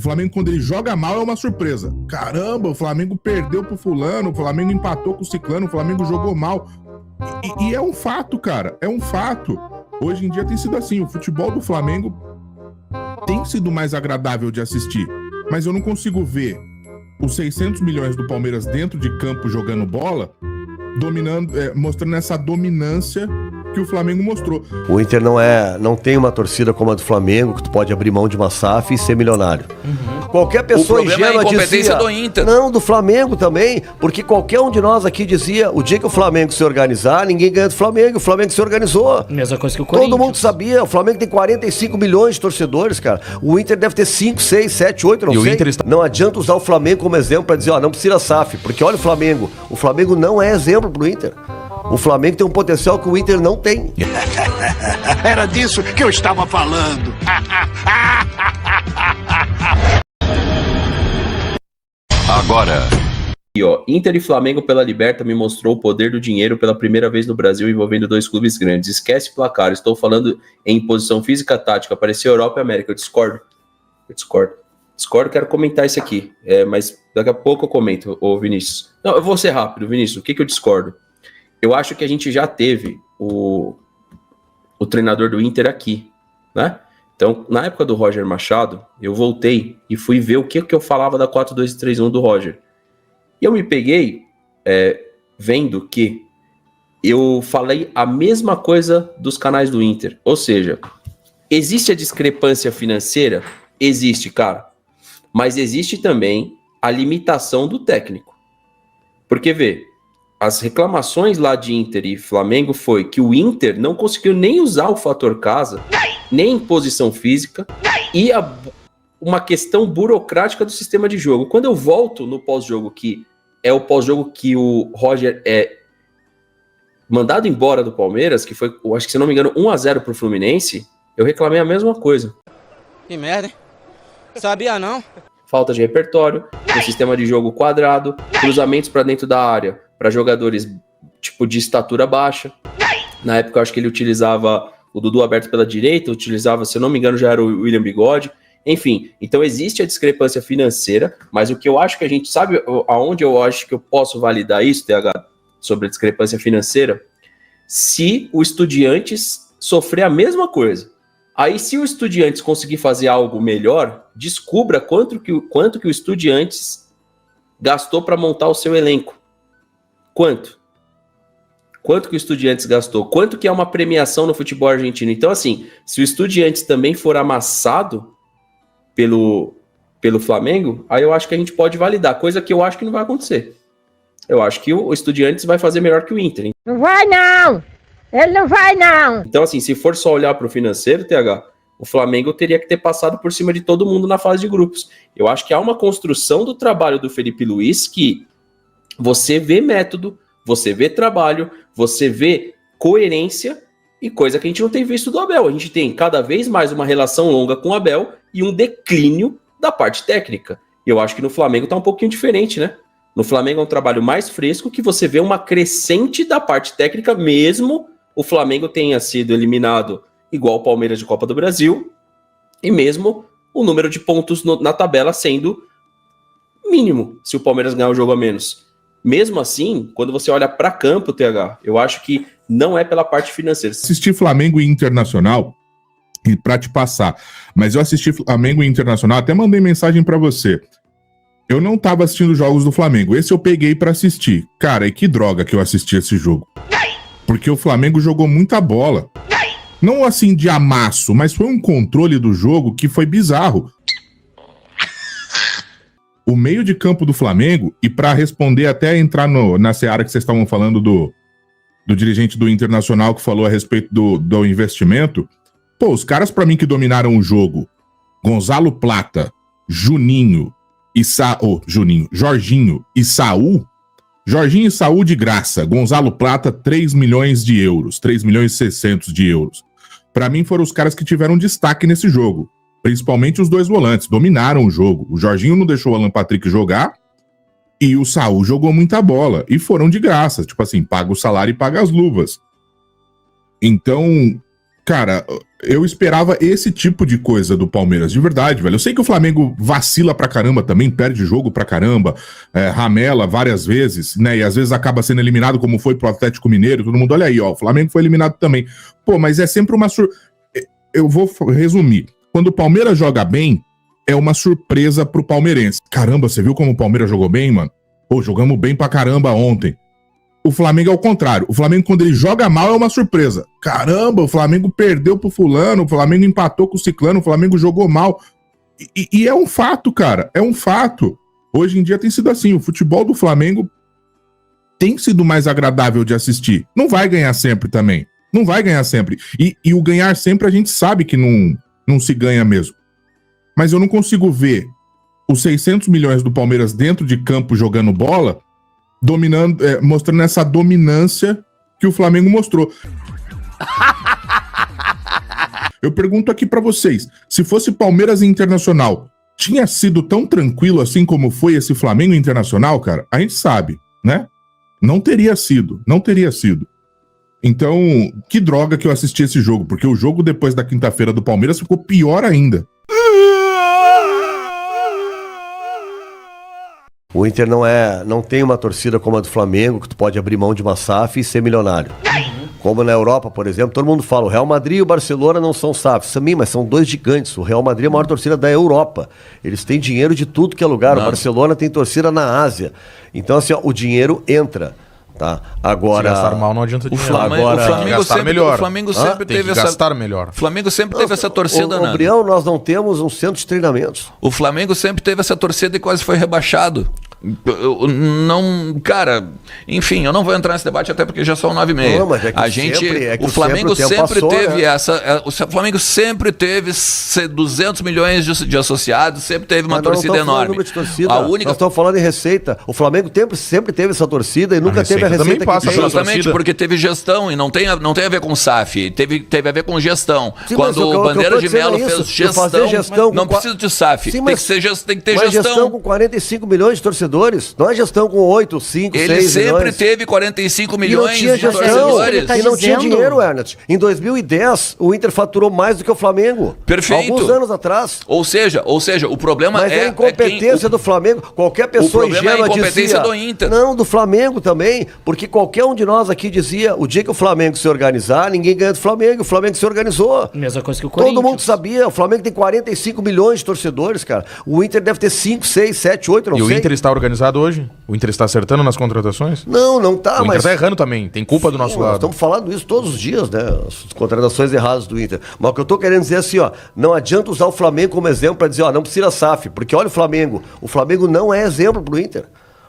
Flamengo, quando ele joga mal, é uma surpresa. Caramba, o Flamengo perdeu pro fulano, o Flamengo empatou com o ciclano, o Flamengo jogou mal. E é um fato, cara, é um fato. Hoje em dia tem sido assim, o futebol do Flamengo tem sido mais agradável de assistir, mas eu não consigo ver os 600 milhões do Palmeiras dentro de campo jogando bola, dominando, mostrando essa dominância que o Flamengo mostrou. O Inter não tem uma torcida como a do Flamengo, que tu pode abrir mão de uma SAF e ser milionário. Qualquer pessoa ingênua dizia... O problema é a incompetência do Inter. Não, do Flamengo também, porque qualquer um de nós aqui dizia, o dia que o Flamengo se organizar, ninguém ganha do Flamengo, o Flamengo se organizou. Mesma coisa que o Corinthians. Todo mundo sabia, o Flamengo tem 45 milhões de torcedores, cara. O Inter deve ter 5, 6, 7, 8, não sei. Não adianta usar o Flamengo como exemplo pra dizer, ó, não precisa SAF, porque olha o Flamengo não é exemplo pro Inter. O Flamengo tem um potencial que o Inter não tem. Era disso que eu estava falando. Agora. E ó, Inter e Flamengo pela Liberta me mostrou o poder do dinheiro pela primeira vez no Brasil envolvendo dois clubes grandes. Esquece placar, estou falando em posição física tática, apareceu Europa e América. Eu discordo, quero comentar isso aqui, mas daqui a pouco eu comento, ô Vinícius. Não, eu vou ser rápido, Vinícius, o que eu discordo? Eu acho que a gente já teve o treinador do Inter aqui, né? Então, na época do Roger Machado, eu voltei e fui ver o que eu falava da 4-2-3-1 do Roger. E eu me peguei vendo que eu falei a mesma coisa dos canais do Inter. Ou seja, existe a discrepância financeira? Existe, cara. Mas existe também a limitação do técnico. Porque, vê, as reclamações lá de Inter e Flamengo foi que o Inter não conseguiu nem usar o fator casa, nem posição física, e uma questão burocrática do sistema de jogo. Quando eu volto no pós-jogo, que é o pós-jogo que o Roger é mandado embora do Palmeiras, que foi, eu acho que se não me engano, 1-0 pro Fluminense, eu reclamei a mesma coisa. Que merda, hein? Sabia não? Falta de repertório, um sistema de jogo quadrado, cruzamentos para dentro da área, para jogadores tipo de estatura baixa. Na época eu acho que ele utilizava o Dudu aberto pela direita, utilizava, se eu não me engano, já era o William Bigode. Enfim, então existe a discrepância financeira, mas o que eu acho que a gente sabe, aonde eu acho que eu posso validar isso, TH, sobre a discrepância financeira, se o Estudiantes sofrer a mesma coisa. Aí, se o Estudiantes conseguir fazer algo melhor, descubra quanto que o Estudiantes gastou para montar o seu elenco. Quanto? Quanto que o Estudiantes gastou? Quanto que é uma premiação no futebol argentino? Então, assim, se o Estudiantes também for amassado pelo Flamengo, aí eu acho que a gente pode validar, coisa que eu acho que não vai acontecer. Eu acho que o Estudiantes vai fazer melhor que o Inter. Hein? Não vai não! Ele não vai não! Então, assim, se for só olhar para o financeiro, TH, o Flamengo teria que ter passado por cima de todo mundo na fase de grupos. Eu acho que há uma construção do trabalho do Felipe Luiz que você vê método, você vê trabalho, você vê coerência e coisa que a gente não tem visto do Abel. A gente tem cada vez mais uma relação longa com o Abel e um declínio da parte técnica. E eu acho que no Flamengo tá um pouquinho diferente, né? No Flamengo é um trabalho mais fresco que você vê uma crescente da parte técnica, mesmo o Flamengo tenha sido eliminado igual o Palmeiras de Copa do Brasil e mesmo o número de pontos na tabela sendo mínimo se o Palmeiras ganhar o jogo a menos. Mesmo assim, quando você olha para campo, TH, eu acho que não é pela parte financeira. Assisti Flamengo e Internacional, e para te passar, mas eu assisti Flamengo e Internacional, até mandei mensagem para você. Eu não tava assistindo jogos do Flamengo, esse eu peguei para assistir. Cara, e que droga que eu assisti esse jogo. Porque o Flamengo jogou muita bola. Não assim de amasso, mas foi um controle do jogo que foi bizarro. O meio de campo do Flamengo, e para responder até entrar na seara que vocês estavam falando do dirigente do Internacional que falou a respeito do investimento, pô, os caras para mim que dominaram o jogo, Gonzalo Plata, Jorginho e Saul, Jorginho e Saul de graça, Gonzalo Plata 3 milhões de euros, 3 milhões e 600 de euros. Para mim foram os caras que tiveram destaque nesse jogo. Principalmente os dois volantes, dominaram o jogo. O Jorginho não deixou o Alan Patrick jogar e o Saul jogou muita bola. E foram de graça, tipo assim, paga o salário e paga as luvas. Então, cara, Eu esperava esse tipo de coisa do Palmeiras, de verdade, velho. Eu sei que o Flamengo vacila pra caramba também, perde jogo pra caramba, ramela várias vezes, né? E às vezes acaba sendo eliminado, como foi pro Atlético Mineiro. Todo mundo, olha aí, ó, o Flamengo foi eliminado também. Pô, mas é sempre uma Eu vou resumir. Quando o Palmeiras joga bem, é uma surpresa pro palmeirense. Caramba, você viu como o Palmeiras jogou bem, mano? Pô, jogamos bem pra caramba ontem. O Flamengo é o contrário. O Flamengo, quando ele joga mal, é uma surpresa. Caramba, o Flamengo perdeu pro fulano, o Flamengo empatou com o ciclano, o Flamengo jogou mal. E é um fato, cara. É um fato. Hoje em dia tem sido assim. O futebol do Flamengo tem sido mais agradável de assistir. Não vai ganhar sempre também. Não vai ganhar sempre. E o ganhar sempre a gente sabe que não se ganha mesmo. Mas eu não consigo ver os 600 milhões do Palmeiras dentro de campo jogando bola, dominando, mostrando essa dominância que o Flamengo mostrou. Eu pergunto aqui pra vocês, se fosse Palmeiras e Internacional, tinha sido tão tranquilo assim como foi esse Flamengo Internacional, cara? A gente sabe, né? Não teria sido. Então, que droga que eu assisti esse jogo, porque o jogo depois da quinta-feira do Palmeiras ficou pior ainda. O Inter não tem uma torcida como a do Flamengo, que tu pode abrir mão de uma SAF e ser milionário. Como na Europa, por exemplo, todo mundo fala, o Real Madrid e o Barcelona não são SAFs. Também, mas são dois gigantes. O Real Madrid é a maior torcida da Europa. Eles têm dinheiro de tudo que é lugar. O Barcelona tem torcida na Ásia. Então, assim, ó, o dinheiro entra. Tá? Agora, se gastar mal não adianta dinheiro. O Flamengo sempre teve essa gastar melhor. O Flamengo sempre teve essa torcida, né? Gabriel, nós não temos um centro de treinamentos. O Flamengo sempre teve essa torcida e quase foi rebaixado. Cara, enfim, eu não vou entrar nesse debate até porque já são 9h30. O Flamengo sempre teve essa. O Flamengo sempre teve 200 milhões de associados, sempre teve uma torcida enorme. Nós estamos falando em receita. O Flamengo sempre teve essa torcida e nunca teve a receita. Justamente porque teve gestão e não tem a ver com SAF, teve a ver com gestão. Sim, quando o Bandeira de Melo fez gestão, não precisa de SAF. Sim, tem que ter gestão com 45 milhões de torcedores. Não é gestão com 8, 5, 6 milhões. Ele sempre teve 45 milhões de torcedores. E não tinha dinheiro, Ernest. Em 2010, o Inter faturou mais do que o Flamengo. Perfeito. Alguns anos atrás. Ou seja, o problema Mas é a incompetência do Flamengo. Qualquer pessoa ingênua dizia... O problema é a incompetência do Inter. Não, do Flamengo também. Porque qualquer um de nós aqui dizia, o dia que o Flamengo se organizar, ninguém ganha do Flamengo. O Flamengo se organizou. Mesma coisa que o Corinthians. Todo mundo sabia. O Flamengo tem 45 milhões de torcedores, cara. O Inter deve ter 5, 6, 7, 8, não sei. E o Inter está organizado hoje? O Inter está acertando nas contratações? Não tá, o Inter está errando também, tem culpa do nosso lado. Nós estamos falando isso todos os dias, né? As contratações erradas do Inter. Mas o que eu estou querendo dizer é assim, ó, não adianta usar o Flamengo como exemplo para dizer, ó, não precisa SAF, porque olha o Flamengo não é exemplo pro Inter.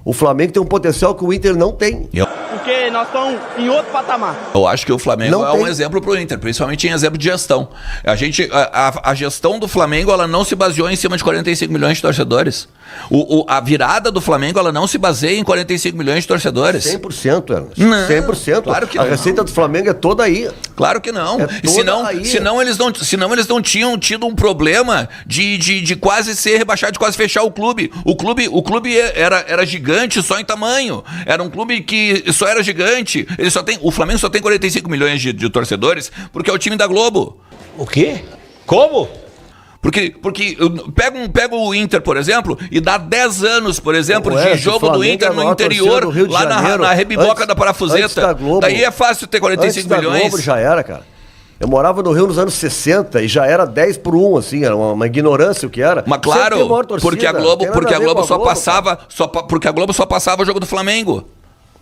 O Flamengo tem um potencial que o Inter não tem. Porque nós estamos em outro patamar. Eu acho que o Flamengo um exemplo pro Inter, principalmente em exemplo de gestão. A gestão do Flamengo, ela não se baseou em cima de 45 milhões de torcedores. A virada do Flamengo, ela não se baseia em 45 milhões de torcedores. 100%, Ernest. Não, 100%. Claro que a receita do Flamengo é toda aí. Claro que não. Senão eles não tinham tido um problema de quase ser rebaixado, de quase fechar o clube. O clube era gigante só em tamanho. Era um clube que só era gigante. O Flamengo só tem 45 milhões de torcedores porque é o time da Globo. O quê? Como? Porque pega o Inter, por exemplo, e dá 10 anos, por exemplo, de jogo do Inter no interior, lá na Rebiboca da Parafuseta. Daí é fácil ter 45 milhões. Globo já era, cara. Eu morava no Rio nos anos 60 e já era 10-1, assim, era uma ignorância o que era. Mas claro, porque a Globo só passava o jogo do Flamengo.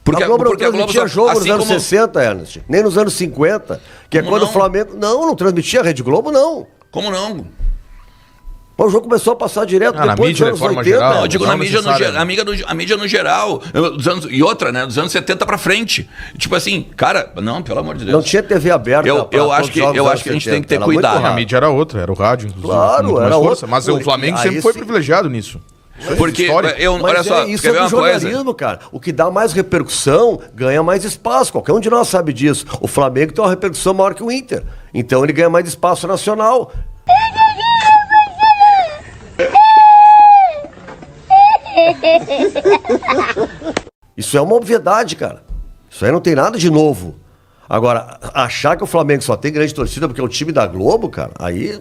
Porque a Globo não transmitia jogo nos anos 60, Ernest, nem nos anos 50, que é quando o Flamengo... Não transmitia a Rede Globo, não. Como não? O jogo começou a passar direto depois dos anos 80. Geral, eu digo na mídia no geral. E outra, né? Dos anos 70 pra frente. Tipo assim, cara, não, pelo amor de Deus. Não tinha TV aberta. Eu acho que a gente tem que ter cuidado. A mídia era outra, era o rádio. Claro, era outra. Mas o Flamengo sempre foi privilegiado nisso. Porque, olha só, isso é do jornalismo, cara. O que dá mais repercussão ganha mais espaço. Qualquer um de nós sabe disso. O Flamengo tem uma repercussão maior que o Inter. Então ele ganha mais espaço nacional. Isso é uma obviedade, cara. Isso aí não tem nada de novo. Agora, achar que o Flamengo só tem grande torcida porque é o time da Globo, cara, aí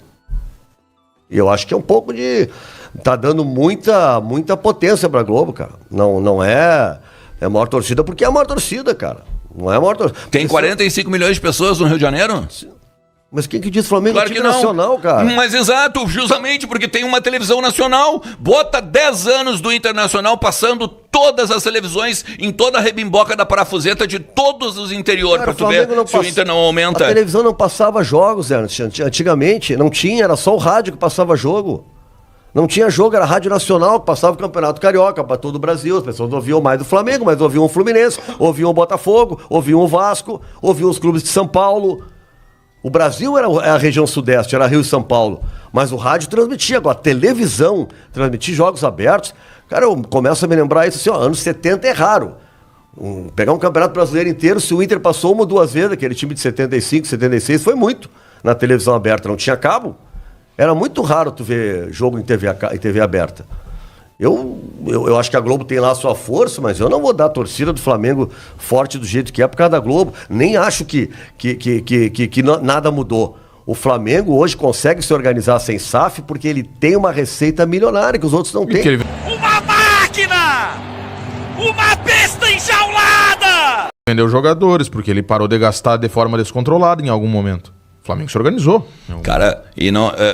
eu acho que é um pouco de... Tá dando muita potência pra Globo, cara. Não é a maior torcida porque é a maior torcida, cara. Não é a maior torcida. Tem 45 milhões de pessoas no Rio de Janeiro? Mas quem que diz Flamengo Claro é time que não. nacional, cara? Mas exato, justamente porque tem uma televisão nacional. Bota 10 anos do Internacional passando todas as televisões em toda a rebimboca da parafuseta de todos os interiores, pra tu ver se o Inter não aumenta. A televisão não passava jogos, Ernst. Antigamente não tinha, era só o rádio que passava jogo. Não tinha jogo, era a Rádio Nacional que passava o Campeonato Carioca para todo o Brasil. As pessoas ouviam mais do Flamengo, mas ouviam o Fluminense, ouviam o Botafogo, ouviam o Vasco, ouviam os clubes de São Paulo. O Brasil era a região sudeste, era Rio e São Paulo. Mas o rádio transmitia, agora a televisão transmitia jogos abertos. Cara, eu começo a me lembrar isso assim, ó, anos 70 é raro. Pegar um campeonato brasileiro inteiro, se o Inter passou uma ou duas vezes, aquele time de 75, 76, foi muito na televisão aberta, não tinha cabo. Era muito raro tu ver jogo em TV aberta. Eu acho que a Globo tem lá a sua força, mas eu não vou dar a torcida do Flamengo forte do jeito que é por causa da Globo. Nem acho que nada mudou. O Flamengo hoje consegue se organizar sem SAF porque ele tem uma receita milionária que os outros não têm. Uma máquina! Uma besta enjaulada! Vendeu jogadores, porque ele parou de gastar de forma descontrolada em algum momento. O Flamengo se organizou. Cara,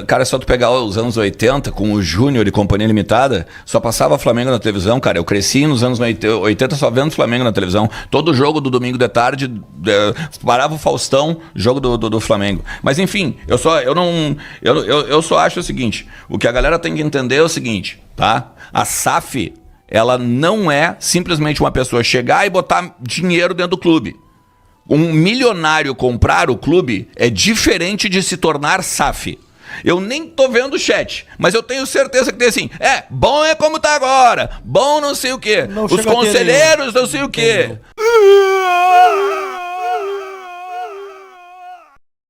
cara, só tu pegar os anos 80 com o Júnior e Companhia Limitada, só passava Flamengo na televisão, cara. Eu cresci nos anos 80 só vendo Flamengo na televisão. Todo jogo do domingo de tarde, parava o Faustão, jogo do Flamengo. Mas enfim, eu só acho o seguinte, o que a galera tem que entender é o seguinte, tá? A SAF, ela não é simplesmente uma pessoa chegar e botar dinheiro dentro do clube. Um milionário comprar o clube é diferente de se tornar SAF. Eu nem tô vendo o chat, mas eu tenho certeza que tem assim, bom é como tá agora, bom não sei o quê, os conselheiros não sei o quê.